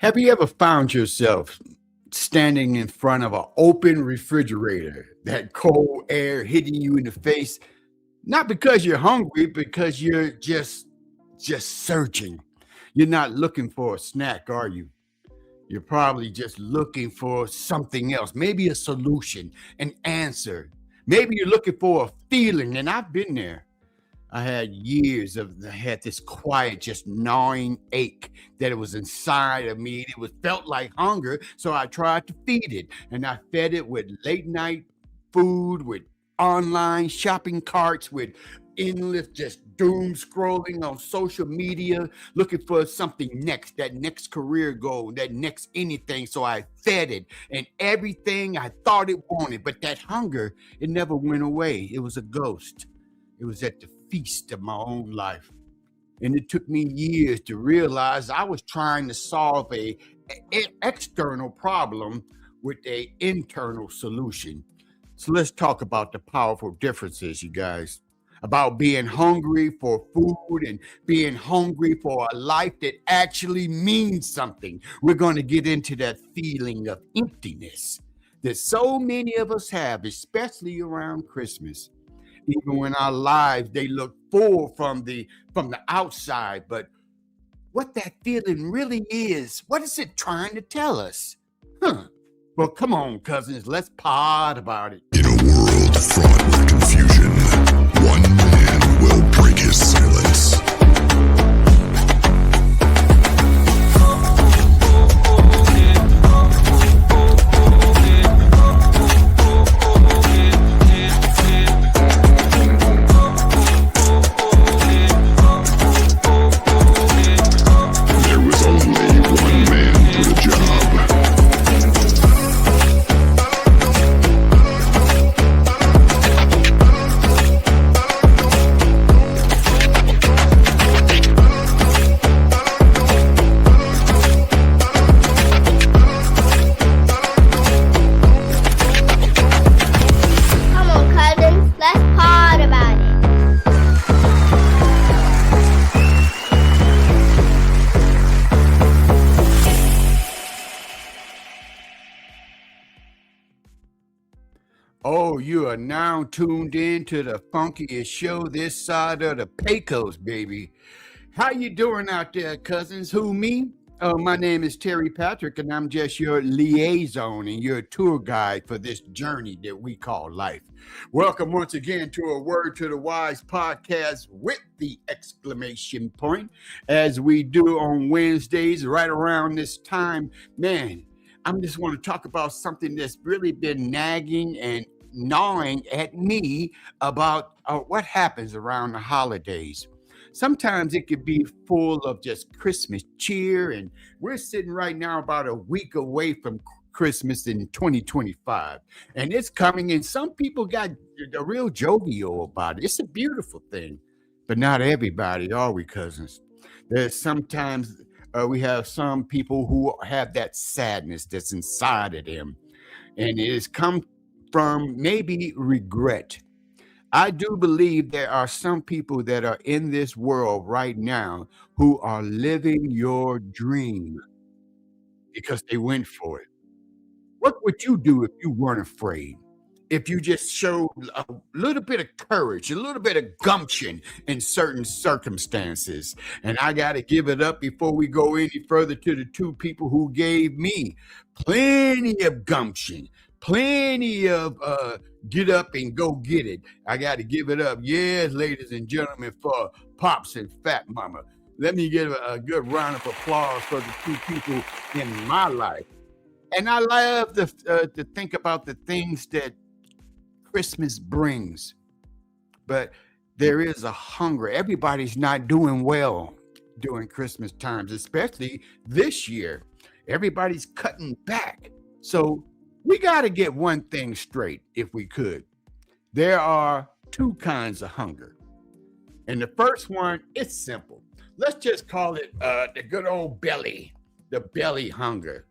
Have you ever found yourself standing in front of an open refrigerator, that cold air hitting you in the face, not because you're hungry, because you're just searching. You're not looking for a snack, are you? You're probably just looking for something else, maybe a solution, an answer. Maybe you're looking for a feeling, and I've been there. I had this quiet, just gnawing ache that it was inside of me. It was felt like hunger, so I tried to feed it, and I fed it with late night food, with online shopping carts, with endless just doom scrolling on social media, looking for something next, that next career goal, that next anything. So I fed it and everything I thought it wanted, but that hunger, it never went away. It was a ghost. It was at the feast of my own life. And it took me years to realize I was trying to solve a external problem with a internal solution. So let's talk about the powerful differences, you guys, about being hungry for food and being hungry for a life that actually means something. We're going to get into that feeling of emptiness that so many of us have, especially around Christmas. Even when our lives they look full from the outside, but what that feeling really is, what is it trying to tell us? Well, come on, cousins, let's pod about it. In a world fraught with confusion, one man will break his silence. There was only one man for the job. Come on, cousins, let's pod about it. Oh, you are now tuned in to the funkiest show this side of the Pecos, baby. How you doing out there, cousins? Who, me? Oh, my name is Terry Patrick, and I'm just your liaison and your tour guide for this journey that we call life. Welcome once again to a Word to the Wise podcast with the exclamation point, as we do on Wednesdays right around this time. Man, I just want to talk about something that's really been nagging and gnawing at me about what happens around the holidays. Sometimes it could be full of just Christmas cheer, and we're sitting right now about a week away from Christmas in 2025, and it's coming, and some people got a real jovial about it. It's a beautiful thing, but not everybody, are we, cousins? There's sometimes we have some people who have that sadness that's inside of them, and it has come from maybe regret. I do believe there are some people that are in this world right now who are living your dream because they went for it. What would you do if you weren't afraid? If you just showed a little bit of courage, a little bit of gumption in certain circumstances. And I got to give it up before we go any further to the two people who gave me plenty of gumption, plenty of get up and go get it. I got to give it up. Yes, ladies and gentlemen, for Pops and Fat Mama. Let me give a good round of applause for the two people in my life. And I love to think about the things that Christmas brings, but there is a hunger. Everybody's not doing well during Christmas times, especially this year. Everybody's cutting back. So we got to get one thing straight if we could. There are two kinds of hunger. And the first one, it's simple. Let's just call it the good old belly, the belly hunger.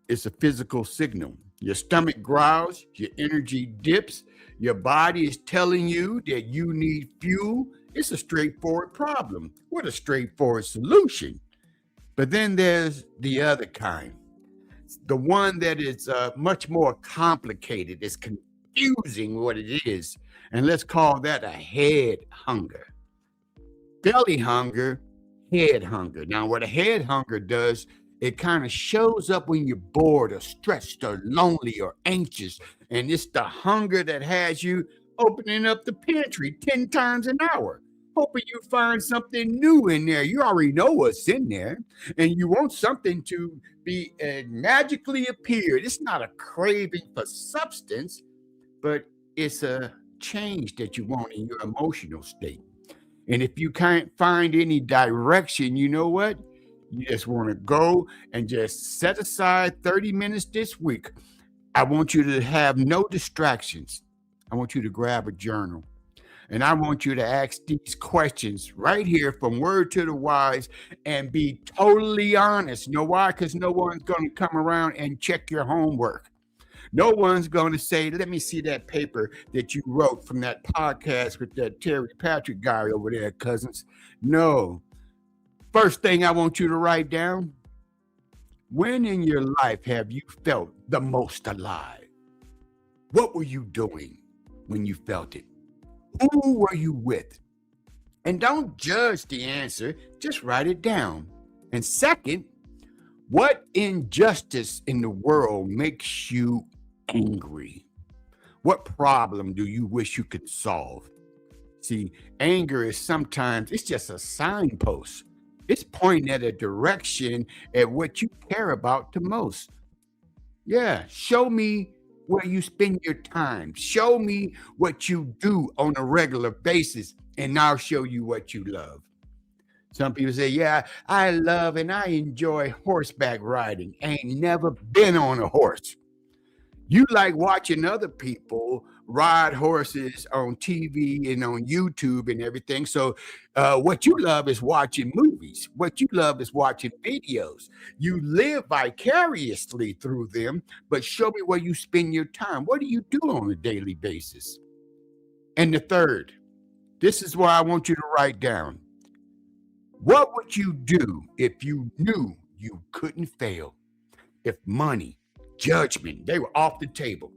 It's a physical signal. Your stomach growls, your energy dips, your body is telling you that you need fuel. It's a straightforward problem with a straightforward solution. But then there's the other kind, the one that is much more complicated. It's confusing what it is. And let's call that a head hunger. Belly hunger, head hunger. Now, what a head hunger does, it kind of shows up when you're bored or stressed or lonely or anxious. And it's the hunger that has you opening up the pantry 10 times an hour, hoping you find something new in there. You already know what's in there, and you want something to be magically appeared. It's not a craving for substance, but it's a change that you want in your emotional state. And if you can't find any direction, you know what? You just want to go and just set aside 30 minutes this week. I want you to have no distractions. I want you to grab a journal. And I want you to ask these questions right here from Word to the Wise and be totally honest. You know why? Because no one's going to come around and check your homework. No one's going to say, let me see that paper that you wrote from that podcast with that Terry Patrick guy over there, cousins. No. First thing I want you to write down, when in your life have you felt the most alive? What were you doing when you felt it? Who were you with? And don't judge the answer, just write it down. And second, what injustice in the world makes you angry? What problem do you wish you could solve? See, anger is sometimes, it's just a signpost. It's pointing at a direction at what you care about the most. Yeah, show me where you spend your time. Show me what you do on a regular basis, and I'll show you what you love. Some people say, yeah, I love and I enjoy horseback riding. Ain't never been on a horse. You like watching other people ride horses on TV and on YouTube and everything. So what you love is watching movies. What you love is watching videos. You live vicariously through them, but show me where you spend your time. What do you do on a daily basis? And the third, this is what I want you to write down. What would you do if you knew you couldn't fail? If money, judgment, they were off the table.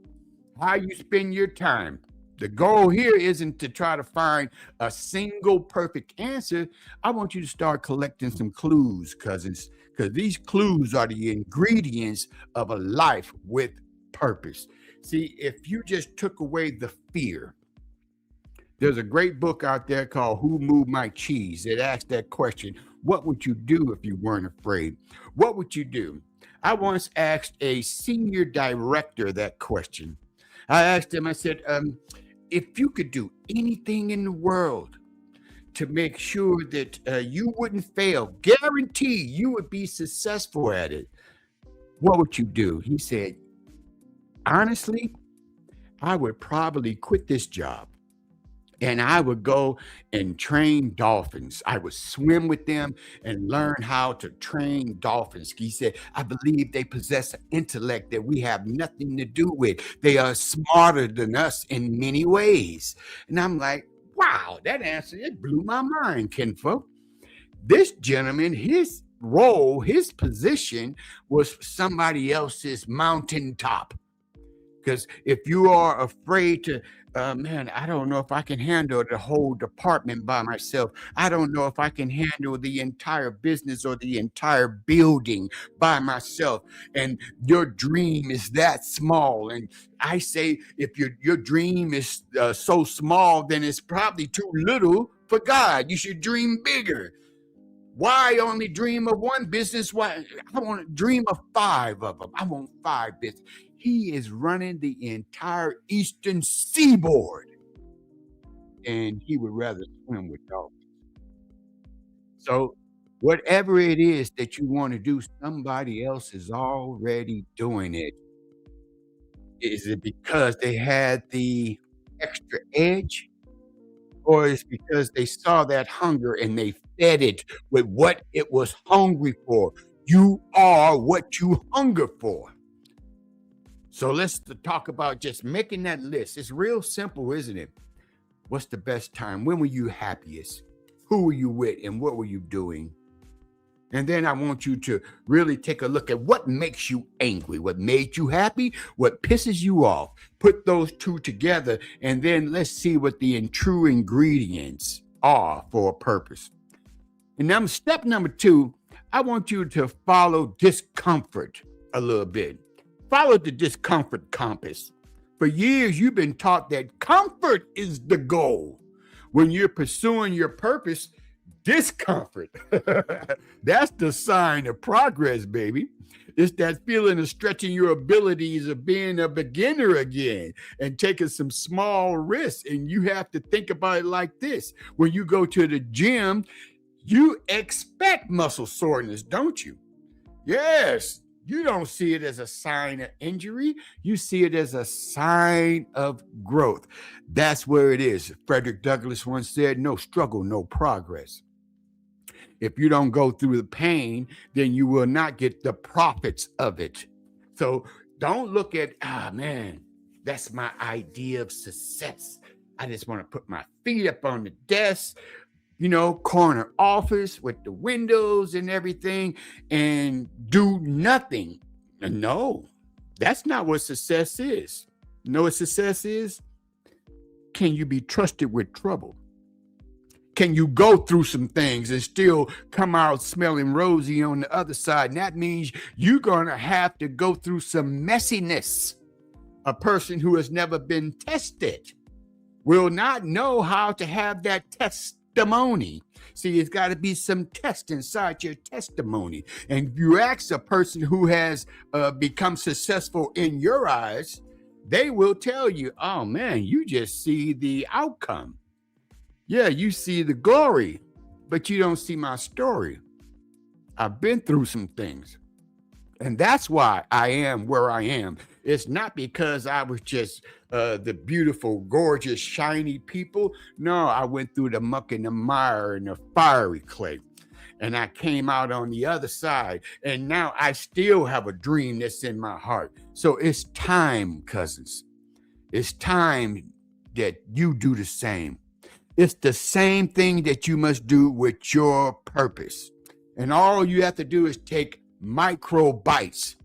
How you spend your time. The goal here isn't to try to find a single perfect answer. I want you to start collecting some clues, cousins, because these clues are the ingredients of a life with purpose. See, if you just took away the fear, there's a great book out there called Who Moved My Cheese? It asks that question. What would you do if you weren't afraid? What would you do? I once asked a senior director that question. I asked him, I said, if you could do anything in the world to make sure that you wouldn't fail, guarantee you would be successful at it, what would you do? He said, honestly, I would probably quit this job. And I would go and train dolphins. I would swim with them and learn how to train dolphins. He said, I believe they possess an intellect that we have nothing to do with. They are smarter than us in many ways. And I'm like, wow, that answer, it blew my mind, kinfolk. This gentleman, his role, his position was somebody else's mountaintop. Because if you are afraid to, man, I don't know if I can handle the whole department by myself. I don't know if I can handle the entire business or the entire building by myself. And your dream is that small. And I say, if your dream is so small, then it's probably too little for God. You should dream bigger. Why only dream of one business? Why I want to dream of 5 of them. I want 5 business. He is running the entire eastern seaboard, and he would rather swim with dolphins. So whatever it is that you want to do, somebody else is already doing it. Is it because they had the extra edge? Or is it because they saw that hunger and they fed it with what it was hungry for? You are what you hunger for. So let's talk about just making that list. It's real simple, isn't it? What's the best time? When were you happiest? Who were you with? And what were you doing? And then I want you to really take a look at what makes you angry, what made you happy, what pisses you off. Put those two together, and then let's see what the true ingredients are for a purpose. And now, step number 2, I want you to follow discomfort a little bit. Follow the discomfort compass. For years, you've been taught that comfort is the goal. When you're pursuing your purpose, discomfort, that's the sign of progress, baby. It's that feeling of stretching your abilities of being a beginner again and taking some small risks. And you have to think about it like this. When you go to the gym, you expect muscle soreness, don't you? Yes. You don't see it as a sign of injury. You see it as a sign of growth. That's where it is. Frederick Douglass once said, no struggle, no progress. If you don't go through the pain, then you will not get the profits of it. So don't look at, man, that's my idea of success. I just want to put my feet up on the desk, corner office with the windows and everything and do nothing. No, that's not what success is. You know what success is? Can you be trusted with trouble? Can you go through some things and still come out smelling rosy on the other side? And that means you're going to have to go through some messiness. A person who has never been tested will not know how to have that testimony. See, it's got to be some test inside your testimony. And if you ask a person who has become successful in your eyes, they will tell you, oh man, you just see the outcome. Yeah, you see the glory, but you don't see my story. I've been through some things. And that's why I am where I am. It's not because I was just the beautiful, gorgeous, shiny people. No, I went through the muck and the mire and the fiery clay. And I came out on the other side. And now I still have a dream that's in my heart. So it's time, cousins. It's time that you do the same. It's the same thing that you must do with your purpose. And all you have to do is take micro bites.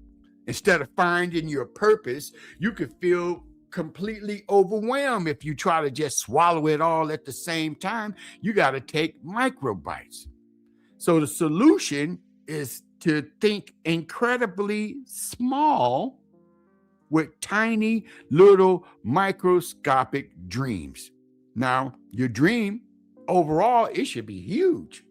Instead of finding your purpose, you could feel completely overwhelmed if you try to just swallow it all at the same time. You got to take micro bites. So the solution is to think incredibly small with tiny little microscopic dreams. Now, your dream overall, it should be huge,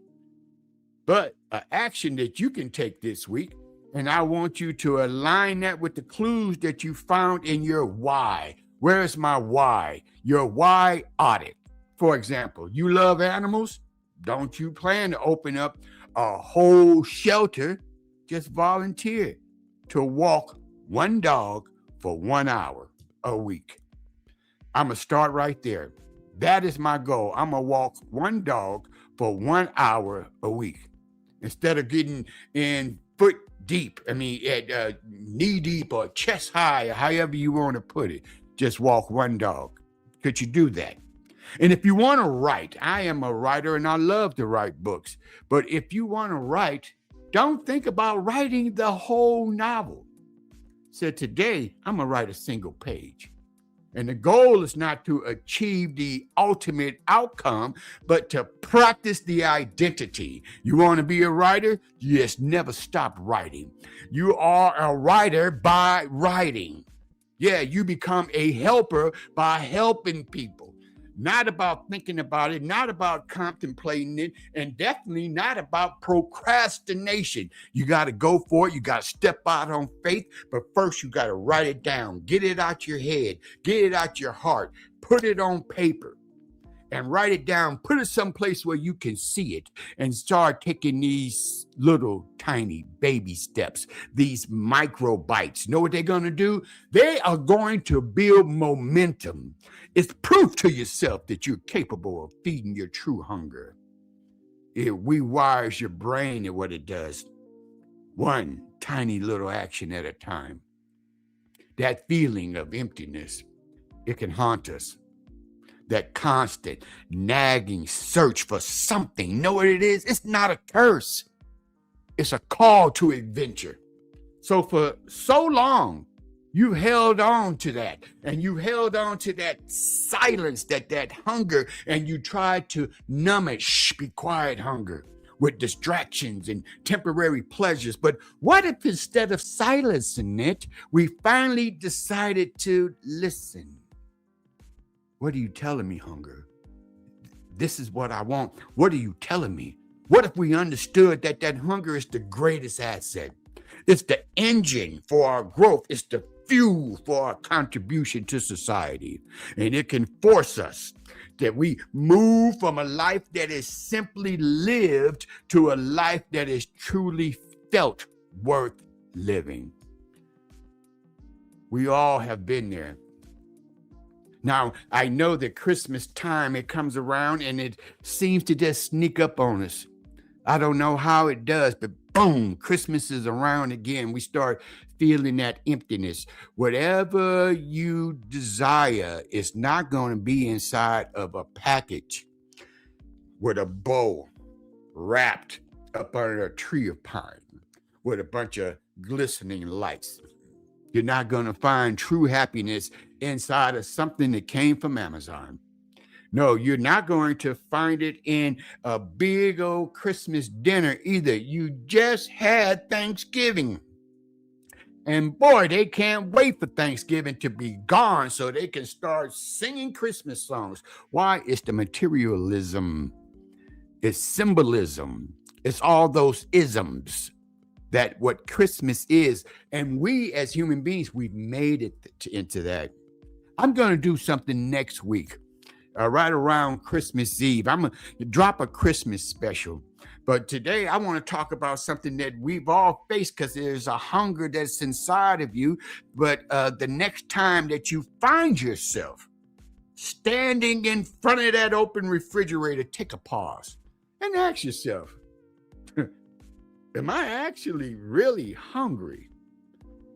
but an action that you can take this week, and I want you to align that with the clues that you found in your why. Where's my why? Your why audit. For example, you love animals. Don't you plan to open up a whole shelter? Just volunteer to walk one dog for 1 hour a week. I'm going to start right there. That is my goal. I'm going to walk one dog for 1 hour a week. Instead of getting in foot deep, knee deep or chest high, or however you want to put it, just walk one dog. Could you do that? And if you want to write, I am a writer and I love to write books. But if you want to write, don't think about writing the whole novel. So today, I'm going to write a single page. And the goal is not to achieve the ultimate outcome, but to practice the identity. You want to be a writer? You just never stop writing. You are a writer by writing. Yeah, you become a helper by helping people. Not about thinking about it, not about contemplating it, and definitely not about procrastination. You got to go for it. You got to step out on faith, but first you got to write it down. Get it out your head. Get it out your heart. Put it on paper and write it down. Put it someplace where you can see it and start taking these little tiny baby steps, these micro bites. Know what they're going to do? They are going to build momentum. It's proof to yourself that you're capable of feeding your true hunger. It rewires your brain at what it does. One tiny little action at a time. That feeling of emptiness, it can haunt us. That constant nagging search for something. Know what it is? It's not a curse. It's a call to adventure. So for so long, you held on to that, and you held on to that silence, that hunger, and you tried to numb it. Shh, be quiet, hunger, with distractions and temporary pleasures. But what if instead of silencing it, we finally decided to listen? What are you telling me, hunger? This is what I want. What are you telling me? What if we understood that hunger is the greatest asset? It's the engine for our growth. It's the fuel for our contribution to society. And it can force us that we move from a life that is simply lived to a life that is truly felt worth living. We all have been there. Now, I know that Christmas time, it comes around and it seems to just sneak up on us. I don't know how it does, but boom, Christmas is around again. We start feeling that emptiness. Whatever you desire is not going to be inside of a package with a bow wrapped up under a tree of pine with a bunch of glistening lights. You're not going to find true happiness inside of something that came from Amazon. No, you're not going to find it in a big old Christmas dinner either. You just had Thanksgiving. And boy, they can't wait for Thanksgiving to be gone so they can start singing Christmas songs. Why? It's the materialism. It's symbolism. It's all those isms that what Christmas is. And we as human beings, we've made it into that. I'm going to do something next week. Right around Christmas Eve. I'm going to drop a Christmas special. But today I want to talk about something that we've all faced because there's a hunger that's inside of you. But the next time that you find yourself standing in front of that open refrigerator, take a pause and ask yourself, am I actually really hungry?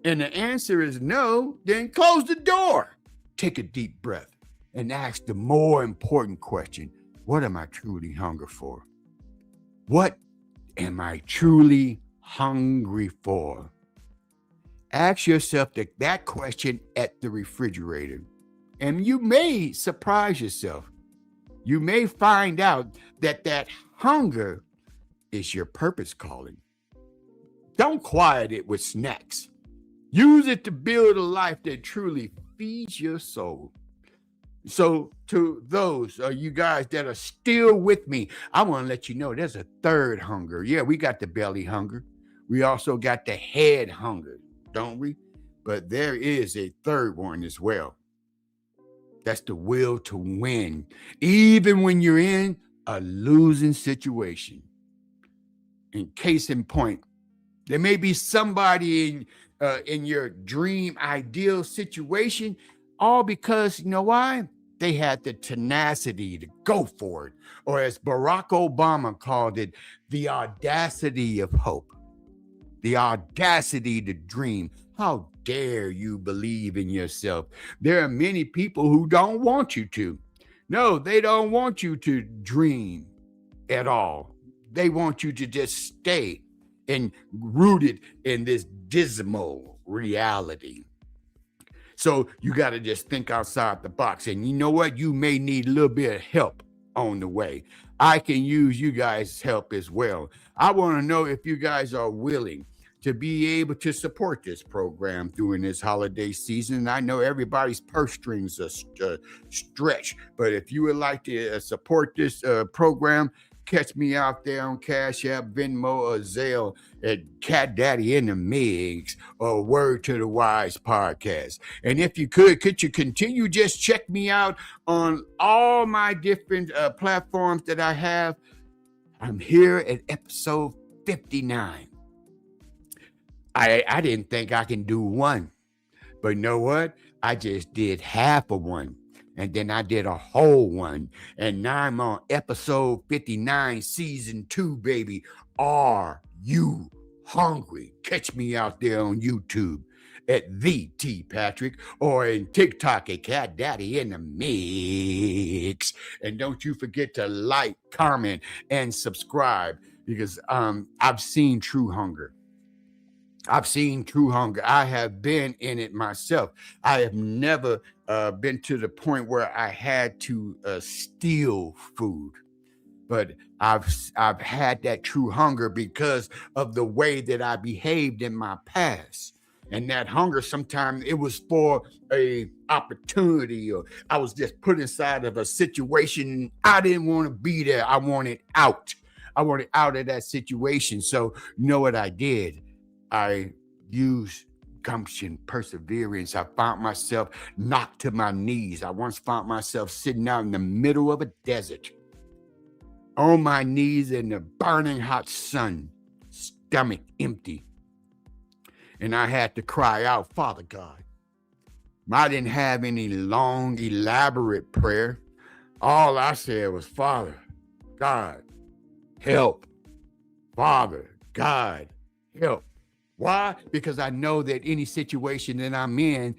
And the answer is no, then close the door. Take a deep breath. And ask the more important question, what am I truly hungry for? What am I truly hungry for? Ask yourself that question at the refrigerator. And you may surprise yourself. You may find out that hunger is your purpose calling. Don't quiet it with snacks. Use it to build a life that truly feeds your soul. So to those you guys that are still with me, I want to let you know there's a third hunger. Yeah, we got the belly hunger. We also got the head hunger, don't we? But there is a third one as well. That's the will to win, even when you're in a losing situation. In case in point, there may be somebody in your dream ideal situation, all because, you know why? They had the tenacity to go for it. Or as Barack Obama called it, the audacity of hope. The audacity to dream. How dare you believe in yourself? There are many people who don't want you to. No, they don't want you to dream at all. They want you to just stay rooted in this dismal reality. So you got to just think outside the box. And you know what? You may need a little bit of help on the way. I can use you guys' help as well. I want to know if you guys are willing to be able to support this program during this holiday season. I know everybody's purse strings are stretched, but if you would like to support this program, catch me out there on Cash App, Venmo, or Zelle at Cat Daddy in the Mix or Word to the Wise podcast. And if you could you continue just check me out on all my different platforms that I have? I'm here at episode 59. I didn't think I can do one, but you know what? I just did half of one. And then I did a whole one. And now I'm on episode 59, season 2, baby. Are you hungry? Catch me out there on YouTube at the T Patrick or in TikTok at Cat Daddy in the Mix. And don't you forget to like, comment, and subscribe. because I've seen true hunger. I've seen true hunger. I have been in it myself. I have never been to the point where I had to steal food, but I've had that true hunger because of the way that I behaved in my past. And that hunger, sometimes it was for a opportunity, or I was just put inside of a situation. I didn't want to be there. I wanted out. I wanted out of that situation. So you know what I did? I used gumption, perseverance. I found myself knocked to my knees. I once found myself sitting out in the middle of a desert, on my knees in the burning hot sun, stomach empty. And I had to cry out, Father God. I didn't have any long, elaborate prayer. All I said was, Father God, help. Father God, help. Why? Because I know that any situation that I'm in,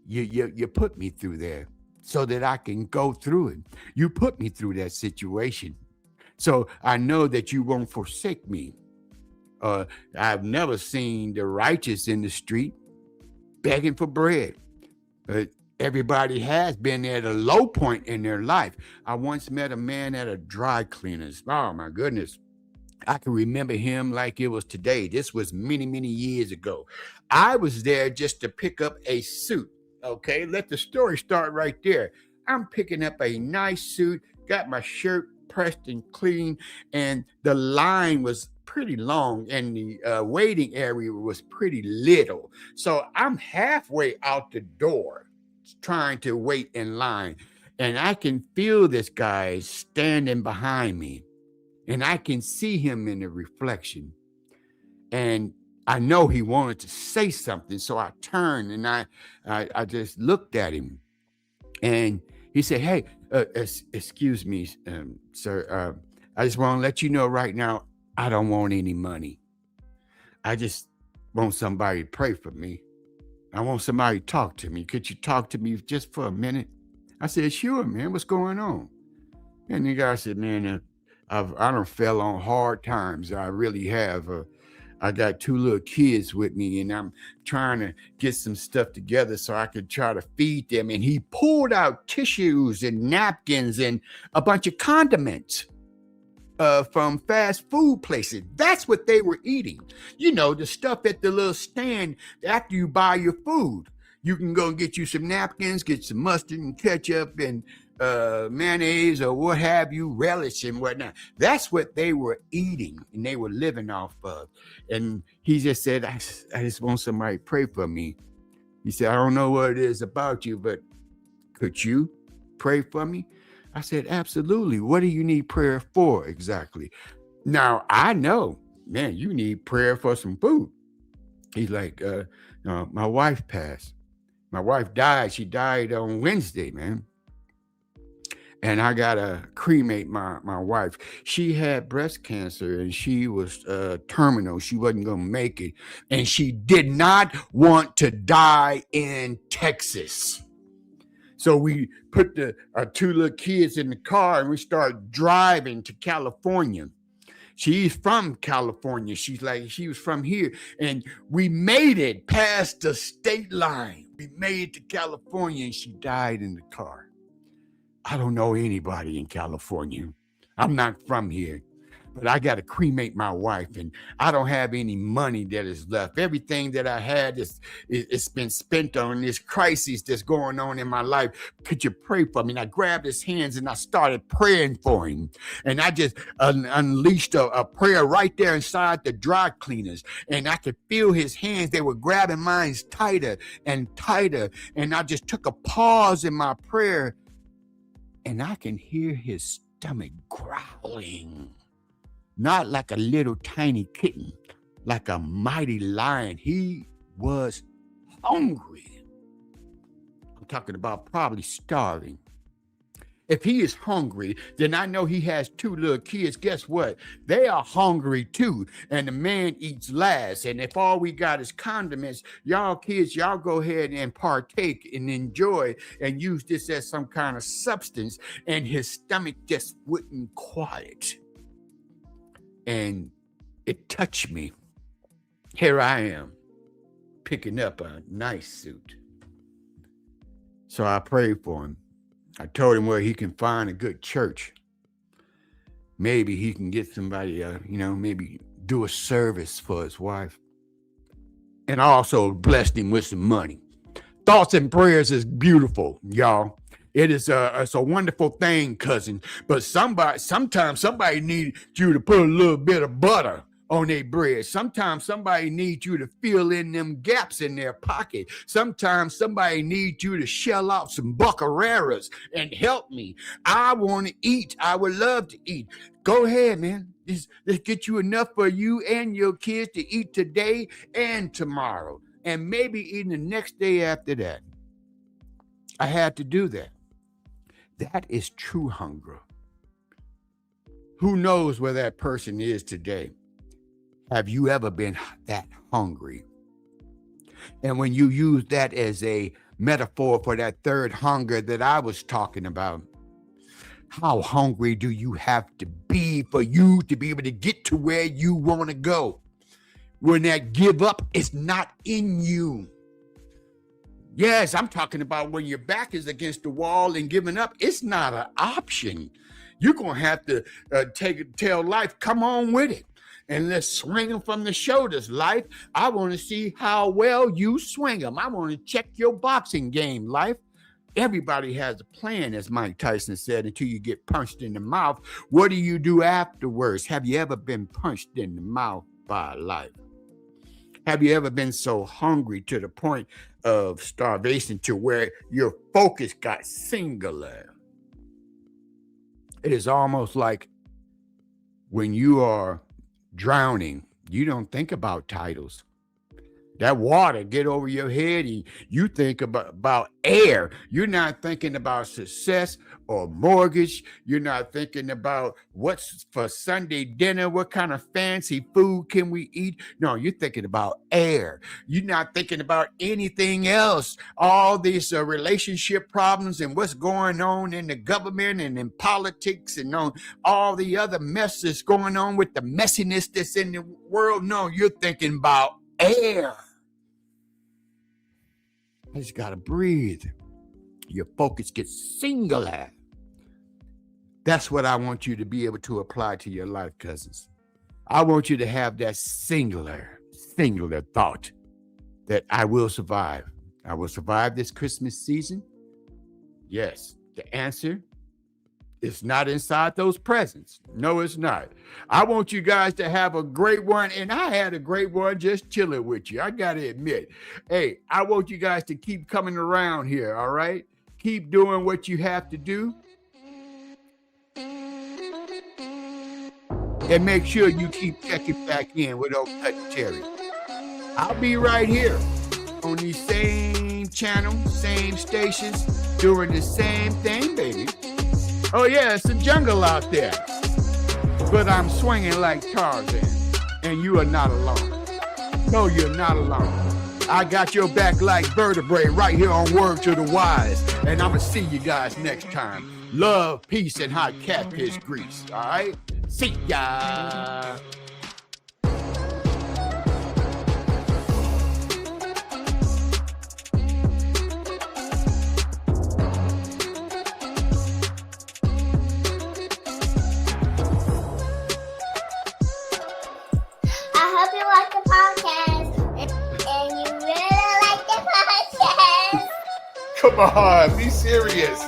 you put me through there so that I can go through it. You put me through that situation. So I know that you won't forsake me. I've never seen the righteous in the street begging for bread. Everybody has been at a low point in their life. I once met a man at a dry cleaner's. Oh my goodness. I can remember him like it was today. This was many, many years ago. I was there just to pick up a suit. Okay, let the story start right there. I'm picking up a nice suit, got my shirt pressed and clean, and the line was pretty long and the waiting area was pretty little. So I'm halfway out the door trying to wait in line, and I can feel this guy standing behind me. And I can see him in the reflection. And I know he wanted to say something. So I turned and I just looked at him. And he said, hey, excuse me, sir. I just want to let you know right now, I don't want any money. I just want somebody to pray for me. I want somebody to talk to me. Could you talk to me just for a minute? I said, sure, man. What's going on? And the guy said, man, I done fell on hard times. I really have. I got 2 little kids with me, and I'm trying to get some stuff together so I could try to feed them. And he pulled out tissues and napkins and a bunch of condiments from fast food places. That's what they were eating. You know, the stuff at the little stand after you buy your food. You can go and get you some napkins, get some mustard and ketchup and mayonnaise or what have you, relish and whatnot. That's what they were eating and they were living off of. And he just said, I just want somebody to pray for me. He said, I don't know what it is about you, but could you pray for me? I said, absolutely. What do you need prayer for exactly? Now, I know, man, you need prayer for some food. He's like, my wife passed. My wife died. She died on Wednesday, man. And I gotta cremate my wife. She had breast cancer and she was terminal. She wasn't gonna make it. And she did not want to die in Texas. So we put our 2 little kids in the car and we started driving to California. She's from California. She was from here. And we made it past the state line. We made it to California and she died in the car. I don't know anybody in California. I'm not from here, but I got to cremate my wife and I don't have any money that is left. Everything that I had it's been spent on this crisis that's going on in my life. Could you pray for me? And I grabbed his hands and I started praying for him. And I just unleashed a prayer right there inside the dry cleaners. And I could feel his hands. They were grabbing mine tighter and tighter. And I just took a pause in my prayer. And I can hear his stomach growling, not like a little tiny kitten, like a mighty lion. He was hungry. I'm talking about probably starving. If he is hungry, then I know he has 2 little kids. Guess what? They are hungry too. And the man eats last. And if all we got is condiments, y'all kids, y'all go ahead and partake and enjoy and use this as some kind of substance. And his stomach just wouldn't quiet. and it touched me. Here I am, picking up a nice suit. So I prayed for him. I told him where he can find a good church. Maybe he can get somebody, maybe do a service for his wife. And I also blessed him with some money. Thoughts and prayers is beautiful, y'all. It's a wonderful thing, cousin. But sometimes somebody needs you to put a little bit of butter on their bread. Sometimes somebody needs you to fill in them gaps in their pocket. Sometimes somebody needs you to shell out some buccareras and help me. I want to eat. I would love to eat. Go ahead, man. Let's get you enough for you and your kids to eat today and tomorrow, and maybe even the next day after that. I had to do that. That is true hunger. Who knows where that person is today? Have you ever been that hungry? And when you use that as a metaphor for that third hunger that I was talking about, how hungry do you have to be for you to be able to get to where you want to go? When that give up is not in you. Yes, I'm talking about when your back is against the wall and giving up. It's not an option. You're going to have to tell life, come on with it. And let's swing them from the shoulders, life. I want to see how well you swing them. I want to check your boxing game, life. Everybody has a plan, as Mike Tyson said, until you get punched in the mouth. What do you do afterwards? Have you ever been punched in the mouth by life? Have you ever been so hungry to the point of starvation to where your focus got singular? It is almost like when you are drowning, you don't think about titles. That water get over your head and you think about air. You're not thinking about success or mortgage. You're not thinking about what's for Sunday dinner, what kind of fancy food can we eat. No, you're thinking about air. You're not thinking about anything else. All these relationship problems and what's going on in the government and in politics and on all the other mess that's going on with the messiness that's in the world. No, you're thinking about air. I just got to breathe. Your focus gets singular. That's what I want you to be able to apply to your life, cousins. I want you to have that singular thought that I will survive. I will survive this Christmas season. Yes, the answer is not inside those presents. No, it's not. I want you guys to have a great one, and I had a great one just chilling with you. I got to admit. Hey, I want you guys to keep coming around here, all right? Keep doing what you have to do. And make sure you keep checking back in with Old Cut Terry. I'll be right here on these same channels, same stations, doing the same thing, baby. Oh yeah, it's a jungle out there. But I'm swinging like Tarzan. And you are not alone. No, you're not alone. I got your back like vertebrae right here on Word to the Wise. And I'm going to see you guys next time. Love, peace, and hot catfish grease. All right? See ya. Come on, be serious.